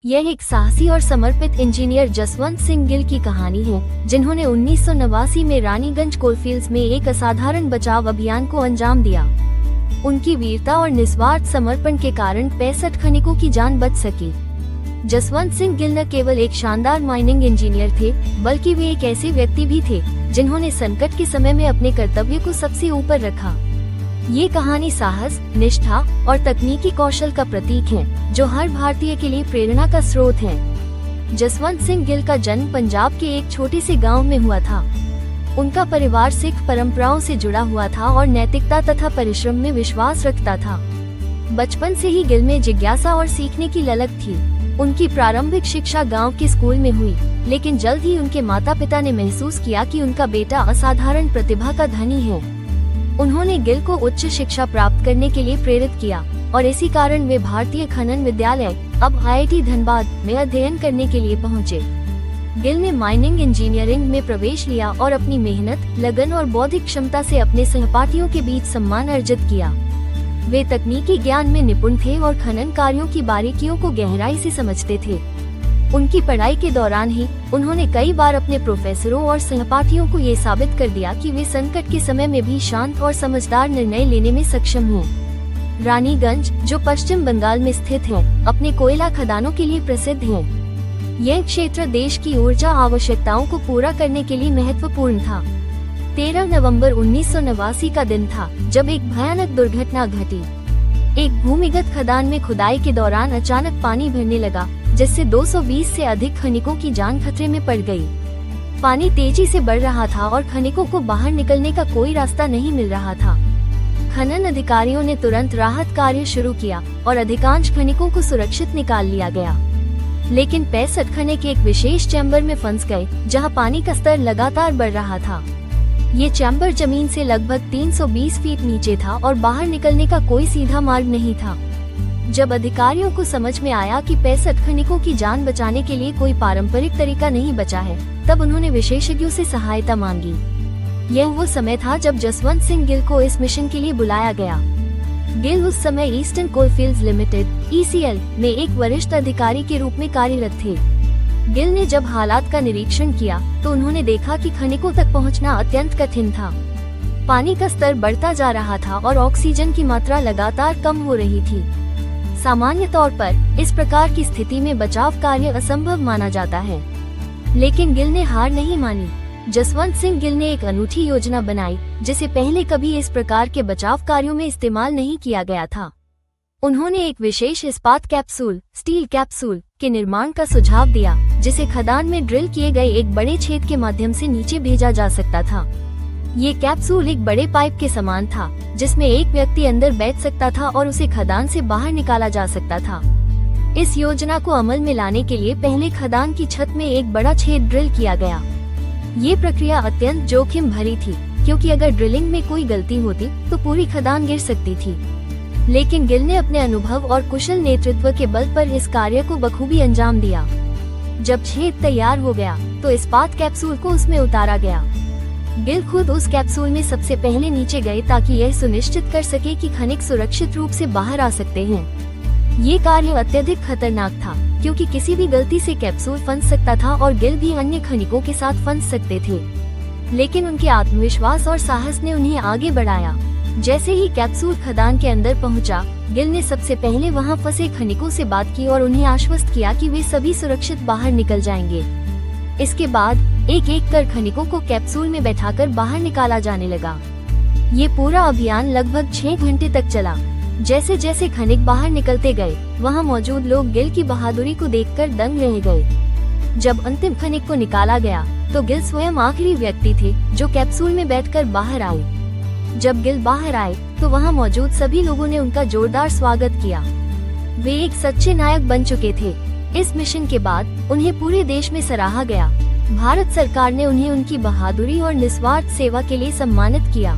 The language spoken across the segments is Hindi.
यह एक साहसी और समर्पित इंजीनियर जसवंत सिंह गिल की कहानी है, जिन्होंने 1989 में रानीगंज कोलफील्ड्स में एक असाधारण बचाव अभियान को अंजाम दिया। उनकी वीरता और निस्वार्थ समर्पण के कारण 65 खनिकों की जान बच सकी। जसवंत सिंह गिल न केवल एक शानदार माइनिंग इंजीनियर थे, बल्कि वे एक ऐसे व्यक्ति भी थे जिन्होंने संकट के समय में अपने कर्तव्य को सबसे ऊपर रखा। ये कहानी साहस, निष्ठा और तकनीकी कौशल का प्रतीक है, जो हर भारतीय के लिए प्रेरणा का स्रोत है। जसवंत सिंह गिल का जन्म पंजाब के एक छोटे से गांव में हुआ था। उनका परिवार सिख परंपराओं से जुड़ा हुआ था और नैतिकता तथा परिश्रम में विश्वास रखता था। बचपन से ही गिल में जिज्ञासा और सीखने की ललक थी। उनकी प्रारंभिक शिक्षा गांव के स्कूल में हुई, लेकिन जल्द ही उनके माता पिता ने महसूस किया कि उनका बेटा असाधारण प्रतिभा का धनी है। उन्होंने गिल को उच्च शिक्षा प्राप्त करने के लिए प्रेरित किया और इसी कारण वे भारतीय खनन विद्यालय, अब IIT धनबाद, में अध्ययन करने के लिए पहुंचे। गिल ने माइनिंग इंजीनियरिंग में प्रवेश लिया और अपनी मेहनत, लगन और बौद्धिक क्षमता से अपने सहपाठियों के बीच सम्मान अर्जित किया। वे तकनीकी ज्ञान में निपुण थे और खनन कार्यों की बारीकियों को गहराई से समझते थे। उनकी पढ़ाई के दौरान ही उन्होंने कई बार अपने प्रोफेसरों और सहपाठियों को ये साबित कर दिया कि वे संकट के समय में भी शांत और समझदार निर्णय लेने में सक्षम हैं। रानीगंज, जो पश्चिम बंगाल में स्थित है, अपने कोयला खदानों के लिए प्रसिद्ध है। यह क्षेत्र देश की ऊर्जा आवश्यकताओं को पूरा करने के लिए महत्वपूर्ण था। 13 नवंबर 1989 का दिन था जब एक भयानक दुर्घटना घटी। एक भूमिगत खदान में खुदाई के दौरान अचानक पानी भरने लगा, जिससे 220 से अधिक खनिकों की जान खतरे में पड़ गई। पानी तेजी से बढ़ रहा था और खनिकों को बाहर निकलने का कोई रास्ता नहीं मिल रहा था। खनन अधिकारियों ने तुरंत राहत कार्य शुरू किया और अधिकांश खनिकों को सुरक्षित निकाल लिया गया। लेकिन 65 खनिक एक विशेष चैम्बर में फंस गए, जहां पानी का स्तर लगातार बढ़ रहा था। ये चैम्बर जमीन से लगभग 320 फीट नीचे था और बाहर निकलने का कोई सीधा मार्ग नहीं था। जब अधिकारियों को समझ में आया कि 65 खनिकों की जान बचाने के लिए कोई पारंपरिक तरीका नहीं बचा है, तब उन्होंने विशेषज्ञों से सहायता मांगी। यह वो समय था जब जसवंत सिंह गिल को इस मिशन के लिए बुलाया गया। गिल उस समय ईस्टर्न कोलफील्ड्स लिमिटेड (ECL) में एक वरिष्ठ अधिकारी के रूप में कार्यरत थे। गिल ने जब हालात का निरीक्षण किया तो उन्होंने देखा कि खनिकों तक पहुंचना अत्यंत कठिन था। पानी का स्तर बढ़ता जा रहा था और ऑक्सीजन की मात्रा लगातार कम हो रही थी। सामान्य तौर पर इस प्रकार की स्थिति में बचाव कार्य असंभव माना जाता है, लेकिन गिल ने हार नहीं मानी। जसवंत सिंह गिल ने एक अनूठी योजना बनाई, जिसे पहले कभी इस प्रकार के बचाव कार्यों में इस्तेमाल नहीं किया गया था। उन्होंने एक विशेष इस्पात कैप्सूल, स्टील कैप्सूल, के निर्माण का सुझाव दिया, जिसे खदान में ड्रिल किए गए एक बड़े छेद के माध्यम से नीचे भेजा जा सकता था। ये कैप्सूल एक बड़े पाइप के समान था, जिसमें एक व्यक्ति अंदर बैठ सकता था और उसे खदान से बाहर निकाला जा सकता था। इस योजना को अमल में लाने के लिए पहले खदान की छत में एक बड़ा छेद ड्रिल किया गया। ये प्रक्रिया अत्यंत जोखिम भरी थी, क्योंकि अगर ड्रिलिंग में कोई गलती होती तो पूरी खदान गिर सकती थी। लेकिन गिल ने अपने अनुभव और कुशल नेतृत्व के बल पर इस कार्य को बखूबी अंजाम दिया। जब छेद तैयार हो गया तो इस्पात कैप्सूल को उसमें उतारा गया। गिल खुद उस कैप्सूल में सबसे पहले नीचे गए ताकि यह सुनिश्चित कर सके कि खनिक सुरक्षित रूप से बाहर आ सकते हैं। ये कार्य अत्यधिक खतरनाक था, क्योंकि किसी भी गलती से कैप्सूल फंस सकता था और गिल भी अन्य खनिकों के साथ फंस सकते थे। लेकिन उनके आत्मविश्वास और साहस ने उन्हें आगे बढ़ाया। जैसे ही कैप्सूल खदान के अंदर पहुंचा, गिल ने सबसे पहले वहां फंसे खनिकों से बात की और उन्हें आश्वस्त किया कि वे सभी सुरक्षित बाहर निकल जाएंगे। इसके बाद एक एक कर खनिकों को कैप्सूल में बैठाकर बाहर निकाला जाने लगा। ये पूरा अभियान लगभग 6 घंटे तक चला। जैसे जैसे खनिक बाहर निकलते गए, वहां मौजूद लोग गिल की बहादुरी को देखकर दंग रह गए। जब अंतिम खनिक को निकाला गया तो गिल स्वयं आखिरी व्यक्ति थे जो कैप्सूल में बैठकर बाहर आए। जब गिल बाहर आए तो वहां मौजूद सभी लोगों ने उनका जोरदार स्वागत किया। वे एक सच्चे नायक बन चुके थे। इस मिशन के बाद उन्हें पूरे देश में सराहा गया। भारत सरकार ने उन्हें उनकी बहादुरी और निस्वार्थ सेवा के लिए सम्मानित किया।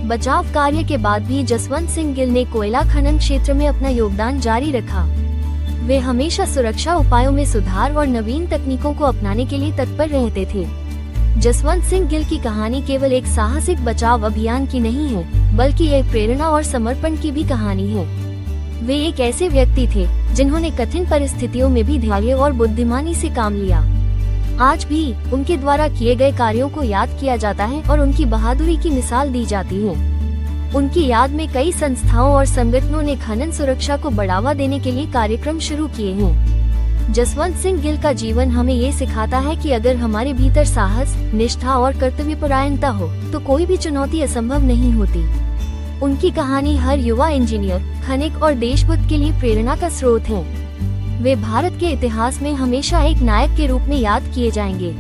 बचाव कार्य के बाद भी जसवंत सिंह गिल ने कोयला खनन क्षेत्र में अपना योगदान जारी रखा। वे हमेशा सुरक्षा उपायों में सुधार और नवीन तकनीकों को अपनाने के लिए तत्पर रहते थे। जसवंत सिंह गिल की कहानी केवल एक साहसिक बचाव अभियान की नहीं है, बल्कि एक प्रेरणा और समर्पण की भी कहानी है। वे एक ऐसे व्यक्ति थे जिन्होंने कठिन परिस्थितियों में भी धैर्य और बुद्धिमानी से काम लिया। आज भी उनके द्वारा किए गए कार्यों को याद किया जाता है और उनकी बहादुरी की मिसाल दी जाती है। उनकी याद में कई संस्थाओं और संगठनों ने खनन सुरक्षा को बढ़ावा देने के लिए कार्यक्रम शुरू किए हैं। जसवंत सिंह गिल का जीवन हमें ये सिखाता है कि अगर हमारे भीतर साहस, निष्ठा और कर्तव्यपरायणता हो तो कोई भी चुनौती असंभव नहीं होती। उनकी कहानी हर युवा इंजीनियर, खनिक और देशभक्त के लिए प्रेरणा का स्रोत है। वे भारत के इतिहास में हमेशा एक नायक के रूप में याद किए जाएंगे।